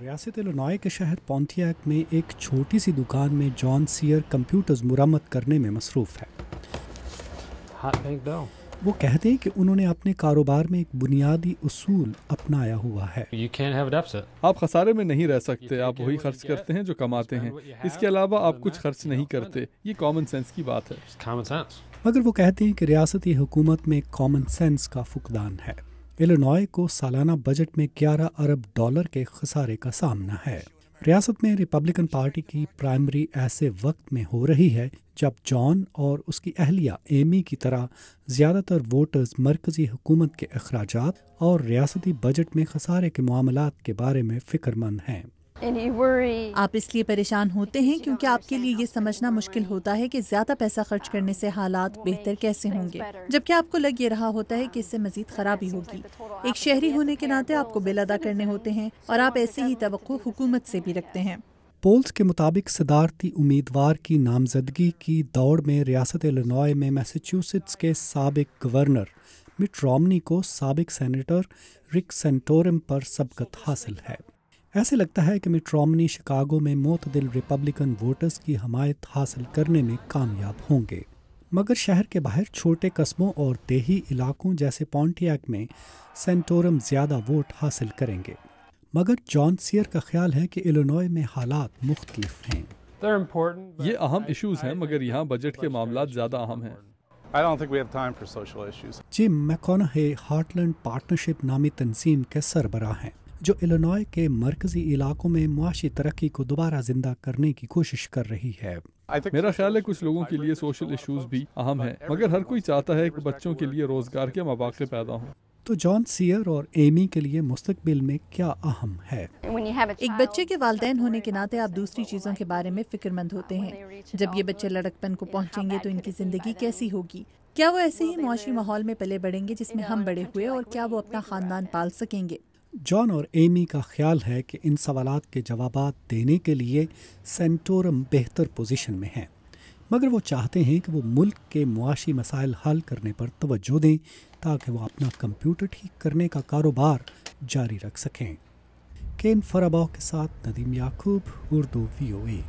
ریاست الینوائے کے شہر پونٹیاک میں ایک چھوٹی سی دکان میں جان سیئر کمپیوٹرز مرمت کرنے میں مصروف ہے۔ وہ کہتے ہیں کہ انہوں نے اپنے کاروبار میں ایک بنیادی اصول اپنایا ہوا ہے۔ آپ خسارے میں نہیں رہ سکتے، آپ وہی خرچ کرتے ہیں جو کماتے ہیں، اس کے علاوہ آپ کچھ خرچ نہیں کرتے۔ یہ کامن سینس کی بات ہے۔ مگر وہ کہتے ہیں کہ ریاستی حکومت میں کامن سینس کا فقدان ہے۔ الینوائے کو سالانہ بجٹ میں 11 ارب ڈالر کے خسارے کا سامنا ہے۔ ریاست میں ریپبلکن پارٹی کی پرائمری ایسے وقت میں ہو رہی ہے جب جان اور اس کی اہلیہ ایمی کی طرح زیادہ تر ووٹرز مرکزی حکومت کے اخراجات اور ریاستی بجٹ میں خسارے کے معاملات کے بارے میں فکر مند ہیں۔ آپ اس لیے پریشان ہوتے ہیں کیونکہ آپ کے لیے یہ سمجھنا مشکل ہوتا ہے کہ زیادہ پیسہ خرچ کرنے سے حالات بہتر کیسے ہوں گے، جبکہ آپ کو لگ یہ رہا ہوتا ہے کہ اس سے مزید خرابی ہوگی۔ ایک شہری ہونے کے ناطے آپ کو بل ادا کرنے ہوتے ہیں اور آپ ایسے ہی توقع حکومت سے بھی رکھتے ہیں۔ پولز کے مطابق صدارتی امیدوار کی نامزدگی کی دوڑ میں ریاست الینوائے میں میساچیوسٹس کے سابق گورنر مٹ رومنی کو سابق سینیٹر رک سینٹورم پر سبقت حاصل ہے۔ ایسے لگتا ہے کہ مٹ رومنی شکاگو میں معتدل ریپبلکن ووٹرز کی حمایت حاصل کرنے میں کامیاب ہوں گے، مگر شہر کے باہر چھوٹے قصبوں اور دیہی علاقوں جیسے پونٹیاک میں سینٹورم زیادہ ووٹ حاصل کریں گے۔ مگر جان سیئر کا خیال ہے کہ الینوائے میں حالات مختلف ہیں۔ یہ اہم ایشوز ہیں مگر یہاں بجٹ کے معاملات زیادہ اہم ہیں۔ جم میکونہے ہارٹ لینڈ پارٹنرشپ نامی تنظیم کے سربراہ ہیں جو الینوائے کے مرکزی علاقوں میں معاشی ترقی کو دوبارہ زندہ کرنے کی کوشش کر رہی ہے۔ میرا خیال ہے کچھ لوگوں کے لیے سوشل ایشوز بھی اہم ہیں، مگر ہر کوئی چاہتا ہے کہ بچوں کے لیے روزگار کے مواقع پیدا ہوں۔ تو جان سیئر اور ایمی کے لیے مستقبل میں کیا اہم ہے؟ ایک بچے کے والدین ہونے کے ناطے آپ دوسری چیزوں کے بارے میں فکر مند ہوتے ہیں۔ جب یہ بچے لڑکپن کو پہنچیں گے تو ان کی زندگی کیسی ہوگی؟ کیا وہ ایسے ہی معاشی ماحول میں پلے بڑھیں گے جس میں ہم بڑے ہوئے، اور کیا وہ اپنا خاندان پال سکیں گے؟ جان اور ایمی کا خیال ہے کہ ان سوالات کے جوابات دینے کے لیے سینٹورم بہتر پوزیشن میں ہے، مگر وہ چاہتے ہیں کہ وہ ملک کے معاشی مسائل حل کرنے پر توجہ دیں تاکہ وہ اپنا کمپیوٹر ٹھیک کرنے کا کاروبار جاری رکھ سکیں۔ کین فراباؤ کے ساتھ ندیم یعقوب، اردو VOA۔